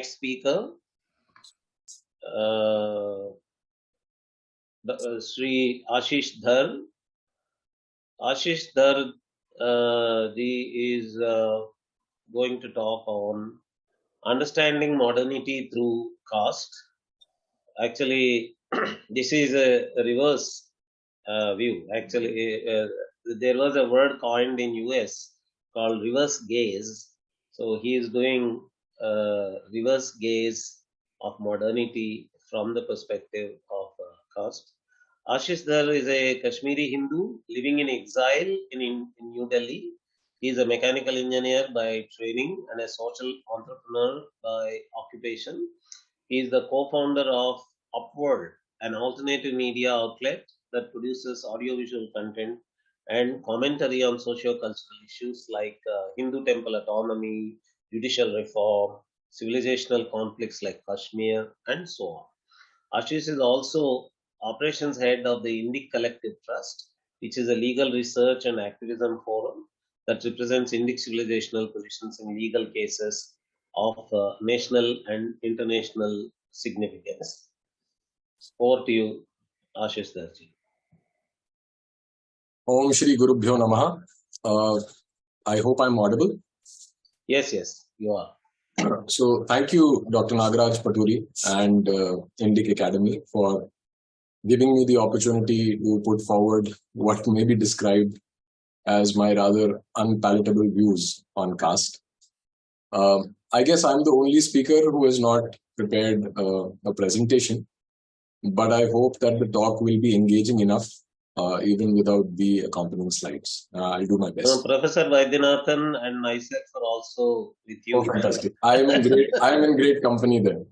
next speaker, Sri Ashish Dhar. Ashish Dhar is going to talk on understanding modernity through caste. Actually, this is a reverse view. Actually, there was a word coined in US called reverse gaze. So he is doing reverse gaze of modernity from the perspective of caste. Ashish Dhar is a Kashmiri Hindu living in exile in New Delhi. He is a mechanical engineer by training and a social entrepreneur by occupation. He is the co-founder of Upward, an alternative media outlet that produces audiovisual content and commentary on socio-cultural issues like Hindu temple autonomy, judicial reform, civilizational conflicts like Kashmir, and so on. Ashish is also operations head of the Indic Collective Trust, which is a legal research and activism forum that represents Indic civilizational positions in legal cases of national and international significance. Over to you, Ashish Dharji. Om Shri Gurubhyo Namaha. I hope I'm audible. Yes, you are. So thank you, Dr. Nagaraj Paturi and Indic Academy for giving me the opportunity to put forward what may be described as my rather unpalatable views on caste. I guess I'm the only speaker who has not prepared a presentation, but I hope that the talk will be engaging enough, even without the accompanying slides. I'll do my best. Professor Vaidyanathan and myself are also with you. Oh, fantastic! I am in great company then.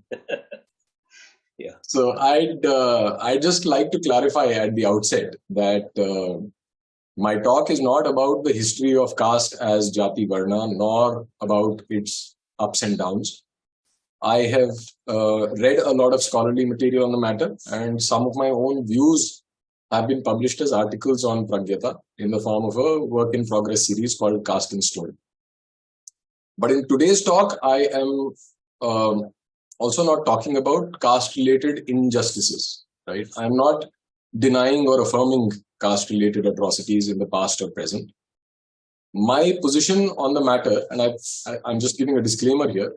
Yeah. So I'd just like to clarify at the outset that my talk is not about the history of caste as Jaati Varna, nor about its ups and downs. I have read a lot of scholarly material on the matter, and some of my own views have been published as articles on Pragyata in the form of a work-in-progress series called Caste in Stone. But in today's talk, I am also not talking about caste-related injustices, right? I'm not denying or affirming caste-related atrocities in the past or present. My position on the matter, and I'm just giving a disclaimer here,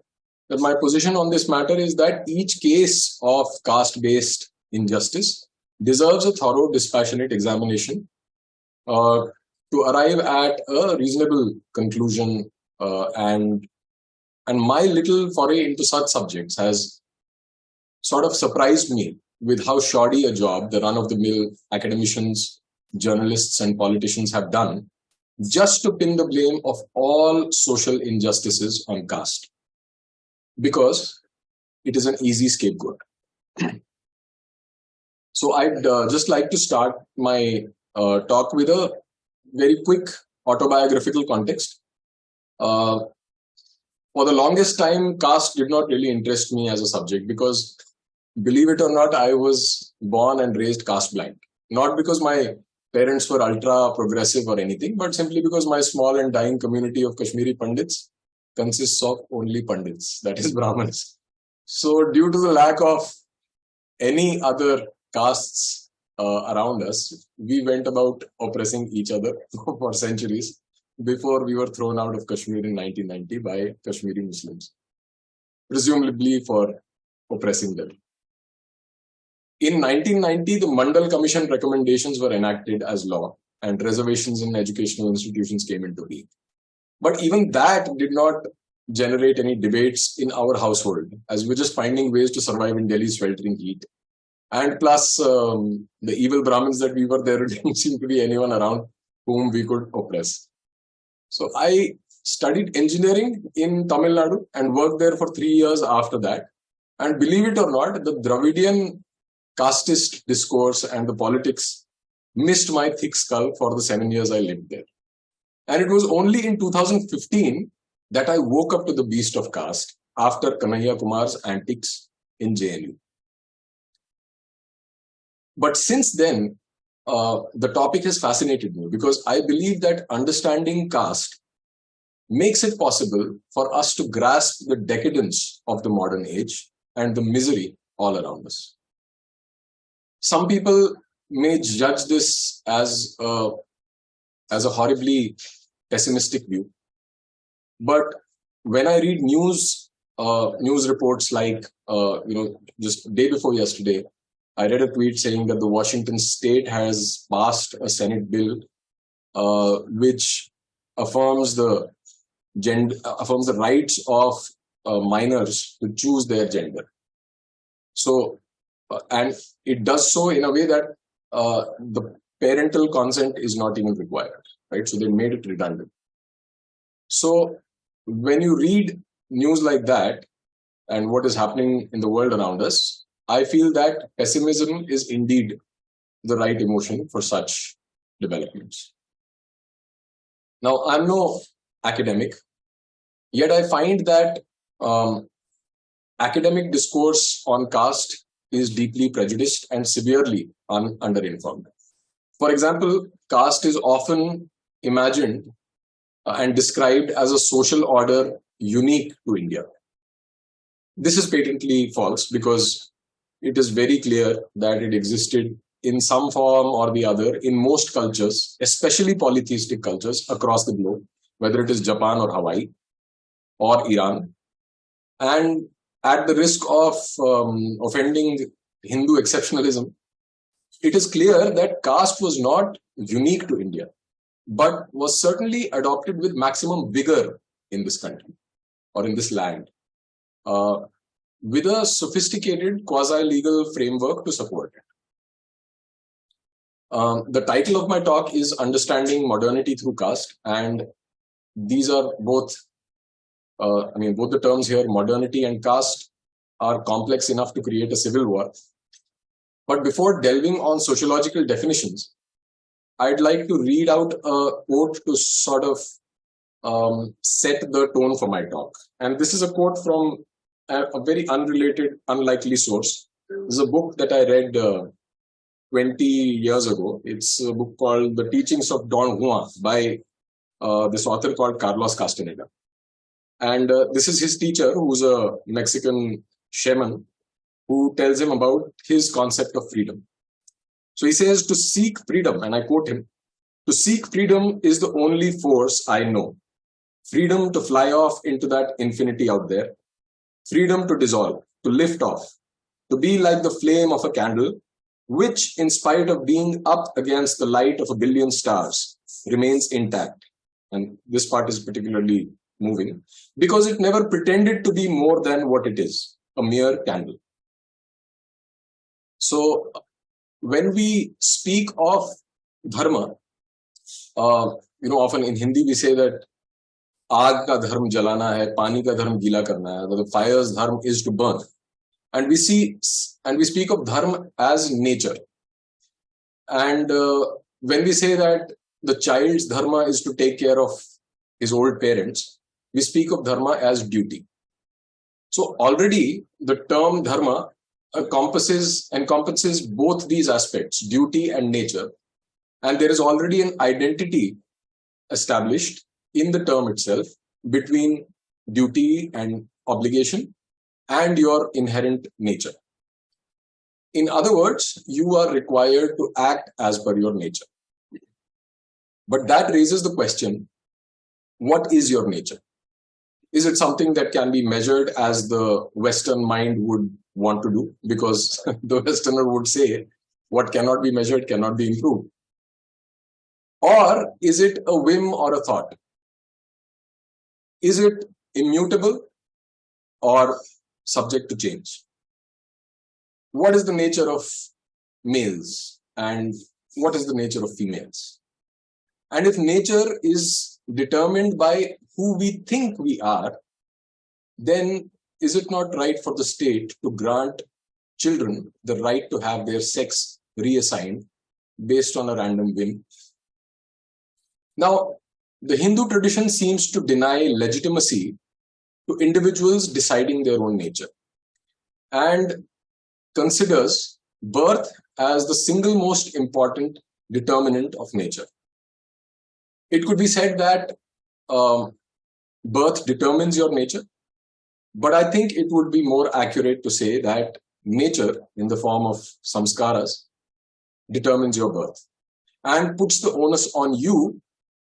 that my position on this matter is that each case of caste-based injustice deserves a thorough, dispassionate examination to arrive at a reasonable conclusion. And my little foray into such subjects has sort of surprised me with how shoddy a job the run-of-the-mill academicians, journalists, and politicians have done just to pin the blame of all social injustices on caste, because it is an easy scapegoat. So I'd just like to start my talk with a very quick autobiographical context. For the longest time, caste did not really interest me as a subject because, believe it or not, I was born and raised caste blind. Not because my parents were ultra progressive or anything, but simply because my small and dying community of Kashmiri Pandits consists of only Pandits, that is Brahmins. So due to the lack of any other castes around us, we went about oppressing each other for centuries before we were thrown out of Kashmir in 1990 by Kashmiri Muslims, presumably for oppressing them. In 1990, the Mandal Commission recommendations were enacted as law, and reservations in educational institutions came into being. But even that did not generate any debates in our household, as we're just finding ways to survive in Delhi's sweltering heat. And plus, the evil Brahmins that we were, there didn't seem to be anyone around whom we could oppress. So I studied engineering in Tamil Nadu and worked there for 3 years after that. And believe it or not, the Dravidian casteist discourse and the politics missed my thick skull for the 7 years I lived there. And it was only in 2015 that I woke up to the beast of caste after Kanhaiya Kumar's antics in JNU. But since then, the topic has fascinated me because I believe that understanding caste makes it possible for us to grasp the decadence of the modern age and the misery all around us. Some people may judge this as a horribly pessimistic view, but when I read news reports like just day before yesterday, I read a tweet saying that the Washington state has passed a Senate bill which affirms the rights of minors to choose their gender. So, and it does so in a way that the parental consent is not even required, right? So they made it redundant. So when you read news like that and what is happening in the world around us, I feel that pessimism is indeed the right emotion for such developments. Now, I'm no academic, yet I find that academic discourse on caste is deeply prejudiced and severely underinformed. For example, caste is often imagined and described as a social order unique to India. This is patently false because it is very clear that it existed in some form or the other in most cultures, especially polytheistic cultures across the globe, whether it is Japan or Hawaii or Iran. And at the risk of offending Hindu exceptionalism, it is clear that caste was not unique to India, but was certainly adopted with maximum vigor in this country or in this land, with a sophisticated quasi-legal framework to support it. The title of my talk is Understanding Modernity Through Caste, and these are both the terms here, modernity and caste, are complex enough to create a civil war. But before delving on sociological definitions, I'd like to read out a quote to sort of set the tone for my talk. And this is a quote from a very unrelated, unlikely source. This is a book that I read 20 years ago. It's a book called The Teachings of Don Juan by this author called Carlos Castaneda. And this is his teacher, who's a Mexican shaman, who tells him about his concept of freedom. So he says, to seek freedom, and I quote him, to seek freedom is the only force I know. Freedom to fly off into that infinity out there. Freedom to dissolve, to lift off, to be like the flame of a candle, which, in spite of being up against the light of a billion stars, remains intact. And this part is particularly moving because it never pretended to be more than what it is, a mere candle. So when we speak of dharma, often in Hindi we say that आग का धर्म जलाना है, पानी का धर्म गीला करना है. The fire's dharma is to burn, and we speak of dharma as nature. And when we say that the child's dharma is to take care of his old parents, we speak of dharma as duty. So already the term dharma encompasses both these aspects, duty and nature, and there is already an identity established in the term itself between duty and obligation and your inherent nature. In other words, you are required to act as per your nature. But that raises the question, what is your nature? Is it something that can be measured as the Western mind would want to do? Because the Westerner would say, what cannot be measured cannot be improved. Or is it a whim or a thought? Is it immutable or subject to change? What is the nature of males and what is the nature of females? And if nature is determined by who we think we are, then is it not right for the state to grant children the right to have their sex reassigned based on a random whim? Now, the Hindu tradition seems to deny legitimacy to individuals deciding their own nature and considers birth as the single most important determinant of nature. It could be said that birth determines your nature, but I think it would be more accurate to say that nature, in the form of samskaras, determines your birth and puts the onus on you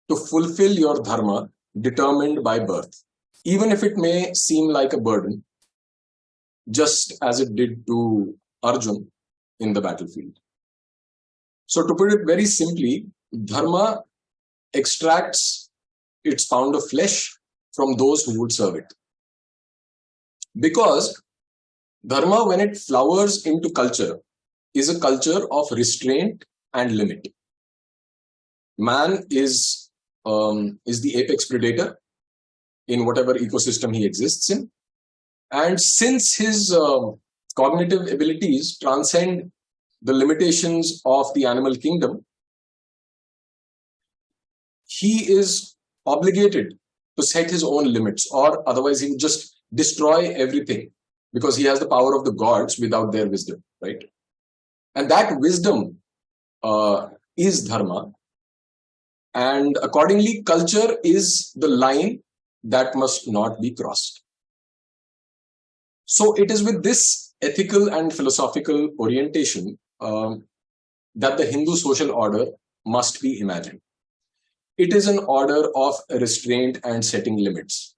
to fulfill your dharma determined by birth, even if it may seem like a burden, just as it did to Arjun in the battlefield. So, to put it very simply, dharma extracts its pound of flesh from those who would serve it. Because dharma, when it flowers into culture, is a culture of restraint and limit. Man is the apex predator in whatever ecosystem he exists in. And since his cognitive abilities transcend the limitations of the animal kingdom, he is obligated to set his own limits, or otherwise he would just destroy everything, because he has the power of the gods without their wisdom, right? And that wisdom is dharma. And accordingly, culture is the line that must not be crossed. So it is with this ethical and philosophical orientation that the Hindu social order must be imagined. It is an order of restraint and setting limits,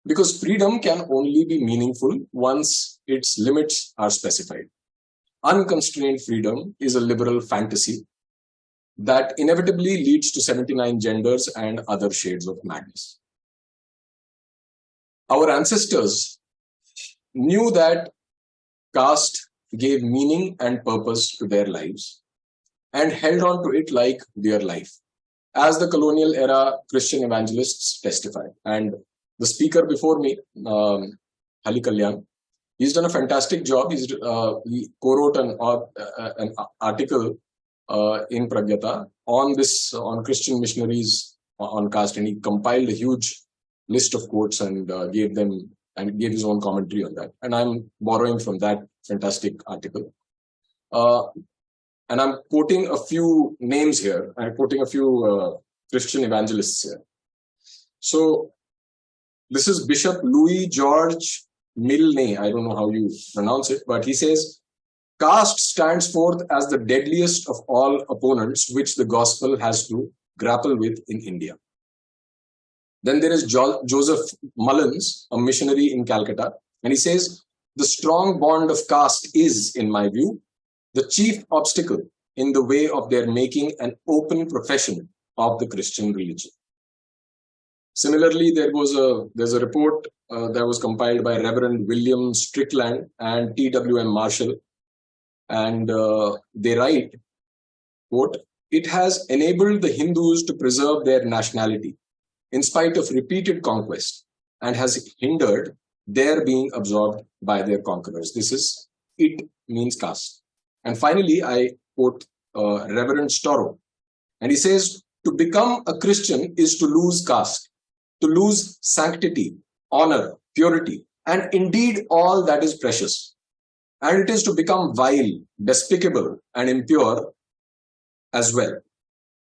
because freedom can only be meaningful once its limits are specified. Unconstrained freedom is a liberal fantasy that inevitably leads to 79 genders and other shades of madness. Our ancestors knew that caste gave meaning and purpose to their lives and held on to it like dear life, as the colonial era Christian evangelists testify. And the speaker before me, Hali Kalyan, he's done a fantastic job. He co-wrote an article in Pragyata on Christian missionaries on caste, and he compiled a huge list of quotes and gave his own commentary on that. And I'm borrowing from that fantastic article. And I'm quoting a few names here. I'm quoting a few Christian evangelists here. So this is Bishop Louis George Milne. I don't know how you pronounce it, but he says, caste stands forth as the deadliest of all opponents which the gospel has to grapple with in India. Then there is Joseph Mullins, a missionary in Calcutta, and he says, the strong bond of caste is, in my view, the chief obstacle in the way of their making an open profession of the Christian religion. Similarly, there's a report that was compiled by Reverend William Strickland and T.W.M. Marshall, and they write, quote, it has enabled the Hindus to preserve their nationality in spite of repeated conquest, and has hindered their being absorbed by their conquerors. This is, it means caste. And finally, I quote Reverend Storrow, and he says, to become a Christian is to lose caste, to lose sanctity, honor, purity, and indeed all that is precious. And it is to become vile, despicable, and impure as well.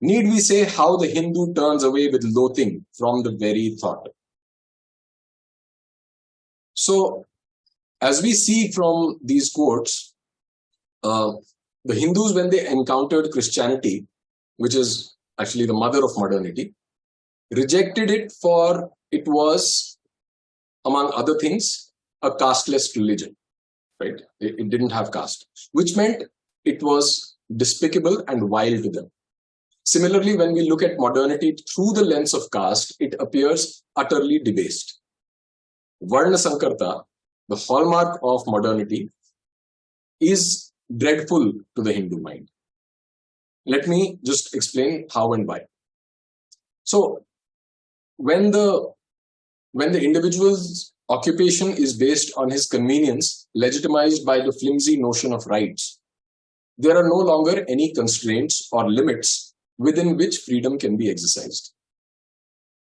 Need we say how the Hindu turns away with loathing from the very thought? So, as we see from these quotes, the Hindus, when they encountered Christianity, which is actually the mother of modernity, rejected it, for it was, among other things, a casteless religion, right? It didn't have caste, which meant it was despicable and vile to them. Similarly, when we look at modernity through the lens of caste, it appears utterly debased. Varna Sankarta, the hallmark of modernity, is dreadful to the Hindu mind. Let me just explain how and why. So, when the individual's occupation is based on his convenience, legitimized by the flimsy notion of rights, there are no longer any constraints or limits within which freedom can be exercised.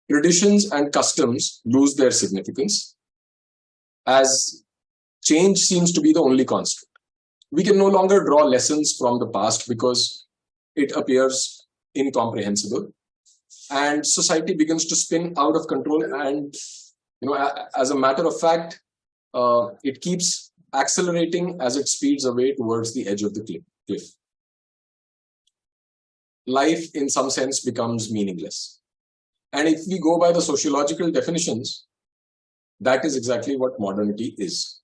Traditions and customs lose their significance, as change seems to be the only constant. We can no longer draw lessons from the past because it appears incomprehensible. and society begins to spin out of control. And as a matter of fact, it keeps accelerating as it speeds away towards the edge of the cliff. Life, in some sense, becomes meaningless. And if we go by the sociological definitions, that is exactly what modernity is.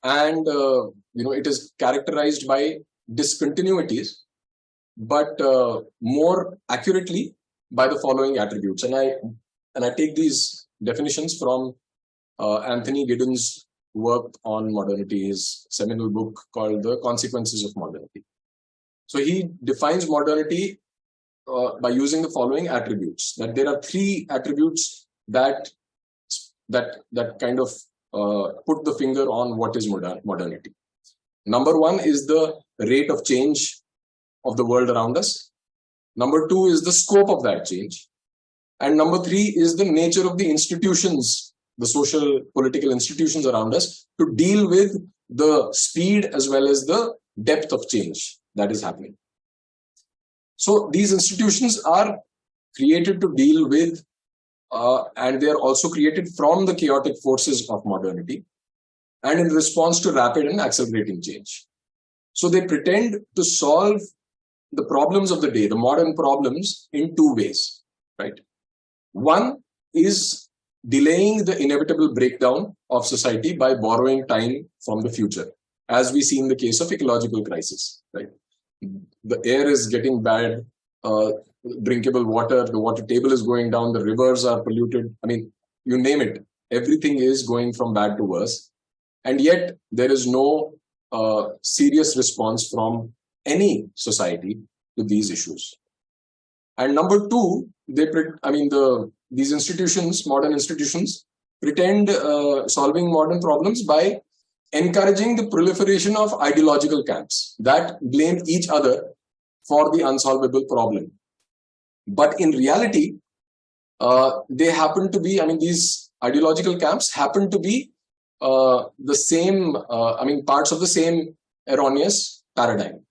And it is characterized by discontinuities, but more accurately by the following attributes. And I take these definitions from Anthony Giddens' work on modernity, his seminal book called The Consequences of Modernity. So he defines modernity by using the following attributes. That there are three attributes that kind of put the finger on what is modernity. Number one is the rate of change of the world around us. Number two is the scope of that change. And number three is the nature of the institutions, the social, political institutions around us, to deal with the speed as well as the depth of change that is happening. So these institutions are created to deal with, and they are also created from the chaotic forces of modernity and in response to rapid and accelerating change. So they pretend to solve the problems of the day, the modern problems, in two ways, right? One is delaying the inevitable breakdown of society by borrowing time from the future, as we see in the case of ecological crisis, right? The air is getting bad, drinkable water, the water table is going down, the rivers are polluted. I mean, you name it, everything is going from bad to worse. And yet there is no serious response from any society to these issues. And number two, these institutions, modern institutions, pretend solving modern problems by encouraging the proliferation of ideological camps that blame each other for the unsolvable problem. But in reality, they happen to be, these ideological camps happen to be the same, parts of the same erroneous paradigm,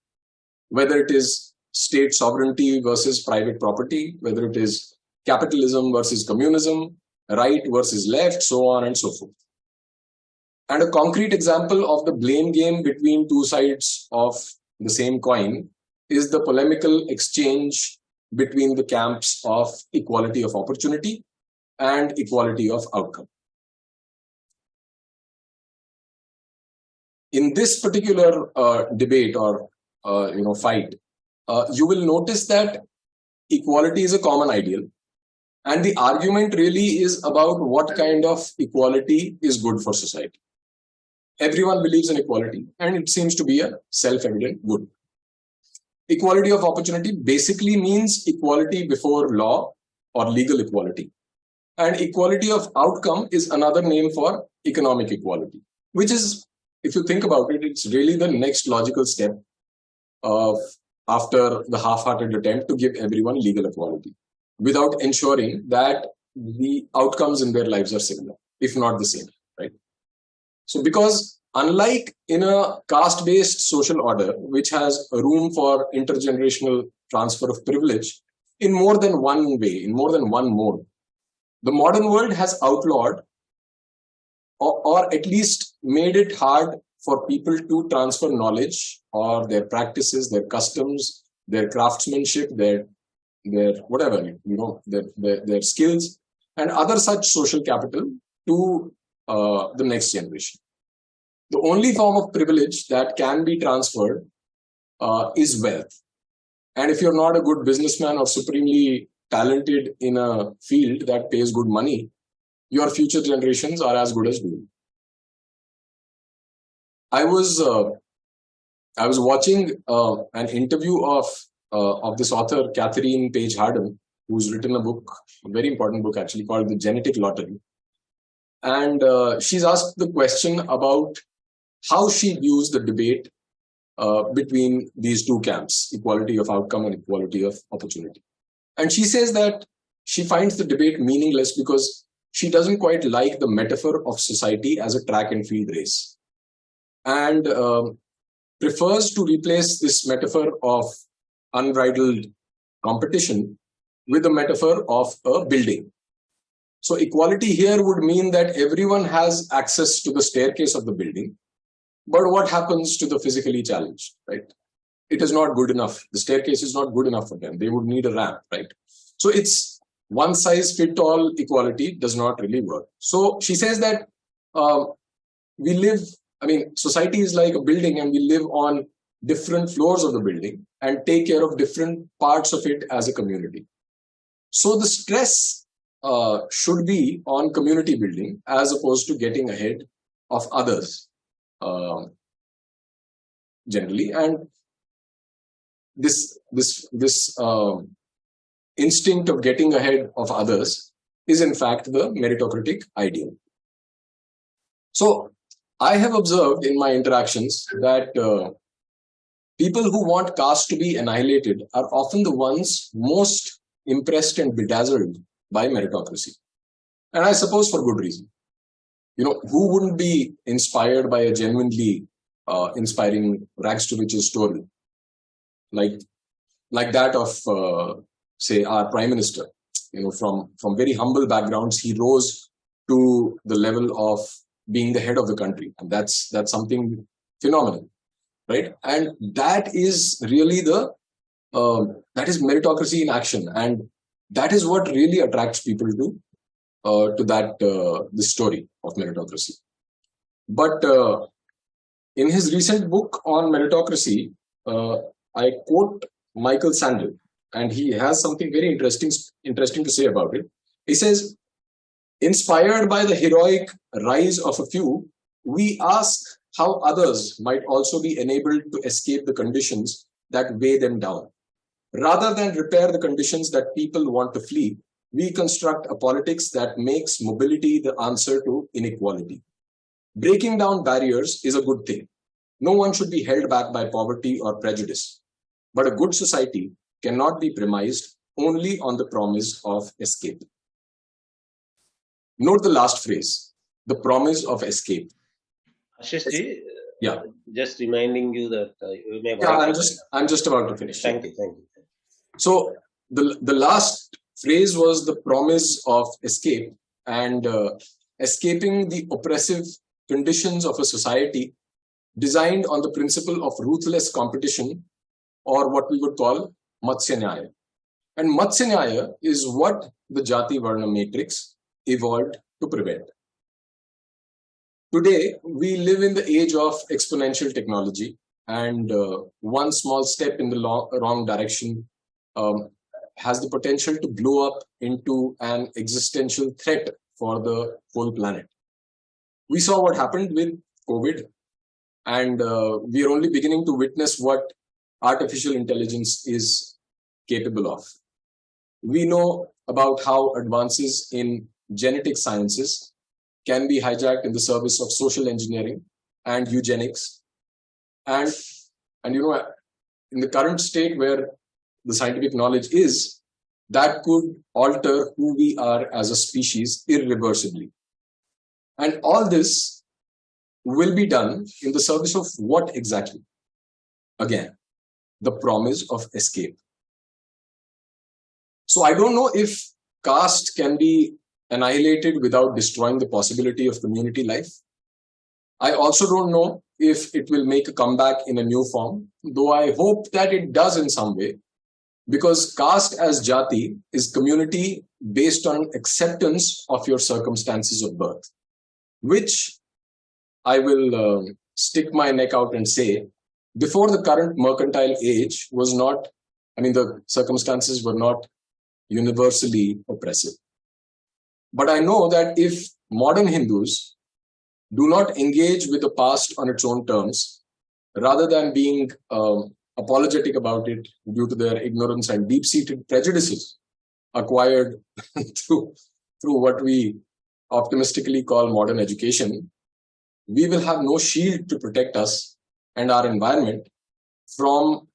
whether it is state sovereignty versus private property, whether it is capitalism versus communism, right versus left, so on and so forth. And a concrete example of the blame game between two sides of the same coin is the polemical exchange between the camps of equality of opportunity and equality of outcome. In this particular debate or fight, you will notice that equality is a common ideal, and the argument really is about what kind of equality is good for society. Everyone believes in equality, and it seems to be a self-evident good. Equality of opportunity basically means equality before law or legal equality. And equality of outcome is another name for economic equality, which is, if you think about it, it's really the next logical step after the half-hearted attempt to give everyone legal equality, without ensuring that the outcomes in their lives are similar, if not the same, right? So because unlike in a caste-based social order, which has room for intergenerational transfer of privilege in more than one way, in more than one mode, the modern world has outlawed or at least made it hard for people to transfer knowledge or their practices, their customs, their craftsmanship, their whatever, their skills and other such social capital to the next generation. The only form of privilege that can be transferred is wealth. And if you're not a good businessman or supremely talented in a field that pays good money, your future generations are as good as you. I was watching an interview of this author, Catherine Page Harden, who's written a book, a very important book actually, called The Genetic Lottery. And she's asked the question about how she views the debate between these two camps, equality of outcome and equality of opportunity. And she says that she finds the debate meaningless because she doesn't quite like the metaphor of society as a track and field race, and prefers to replace this metaphor of unbridled competition with the metaphor of a building. So equality here would mean that everyone has access to the staircase of the building. But what happens to the physically challenged, right? It is not good enough. The staircase is not good enough for them. They would need a ramp, right? So it's one size fit all equality does not really work. So she says that we live, society is like a building and we live on different floors of the building and take care of different parts of it as a community. So the stress should be on community building as opposed to getting ahead of others generally. And this instinct of getting ahead of others is in fact the meritocratic ideal. So I have observed in my interactions that people who want caste to be annihilated are often the ones most impressed and bedazzled by meritocracy. And I suppose for good reason. Who wouldn't be inspired by a genuinely inspiring rags to riches story like that of say our prime minister? From very humble backgrounds, he rose to the level of being the head of the country, and that's something phenomenal, right? And that is really that is meritocracy in action, and that is what really attracts people to this story of meritocracy. But in his recent book on meritocracy, I quote Michael Sandel, and he has something very interesting to say about it. He says, inspired by the heroic rise of a few, we ask how others might also be enabled to escape the conditions that weigh them down. Rather than repair the conditions that people want to flee, we construct a politics that makes mobility the answer to inequality. Breaking down barriers is a good thing. No one should be held back by poverty or prejudice. But a good society cannot be premised only on the promise of escape. Note the last phrase, the promise of escape. Ashish ji, yeah, just reminding you that you may. Yeah, I'm just about to finish. Thank you. So the last phrase was the promise of escape, and escaping the oppressive conditions of a society designed on the principle of ruthless competition, or what we would call Matsya Nyaya. And Matsya Nyaya is what the Jaati Varna matrix evolved to prevent. Today, we live in the age of exponential technology, and one small step in the wrong direction has the potential to blow up into an existential threat for the whole planet. We saw what happened with COVID, and we are only beginning to witness what artificial intelligence is capable of. We know about how advances in genetic sciences can be hijacked in the service of social engineering and eugenics. And in the current state where the scientific knowledge is, that could alter who we are as a species irreversibly. And all this will be done in the service of what exactly? Again, the promise of escape. So I don't know if caste can be annihilated without destroying the possibility of community life. I also don't know if it will make a comeback in a new form, though I hope that it does in some way, because caste as Jaati is community based on acceptance of your circumstances of birth, which I will stick my neck out and say, before the current mercantile age was not, the circumstances were not universally oppressive. But I know that if modern Hindus do not engage with the past on its own terms, rather than being apologetic about it due to their ignorance and deep-seated prejudices acquired through what we optimistically call modern education, we will have no shield to protect us and our environment from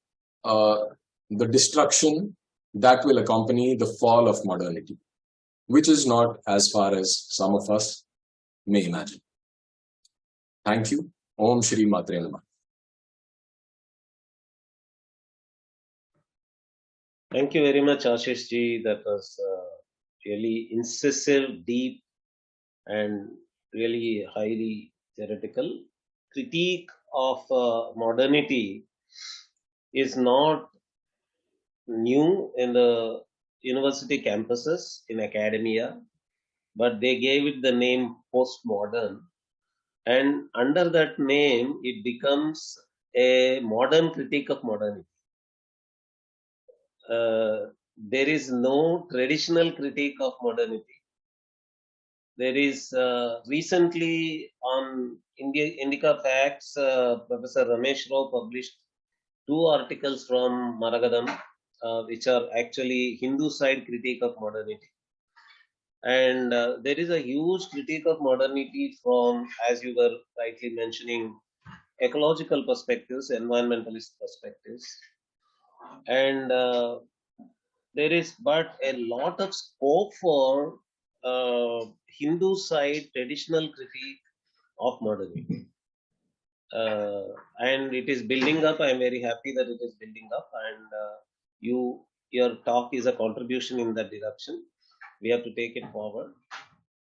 the destruction that will accompany the fall of modernity, which is not as far as some of us may imagine. Thank you. Om Shri Matre Namah. Thank you very much, Ashish ji. That was really incisive, deep, and really highly theoretical. Critique of modernity is not new in the university campuses in academia, but they gave it the name postmodern. And under that name, it becomes a modern critique of modernity. There is no traditional critique of modernity. There is recently on Indica Facts, Professor Ramesh Rao published two articles from Maragadam, which are actually Hindu side critique of modernity. And there is a huge critique of modernity from, as you were rightly mentioning, ecological perspectives, environmentalist perspectives. And there is but a lot of scope for Hindu side traditional critique of modernity. Uh, and it is building up. I am very happy that it is building up, and your talk is a contribution in that direction. We have to take it forward.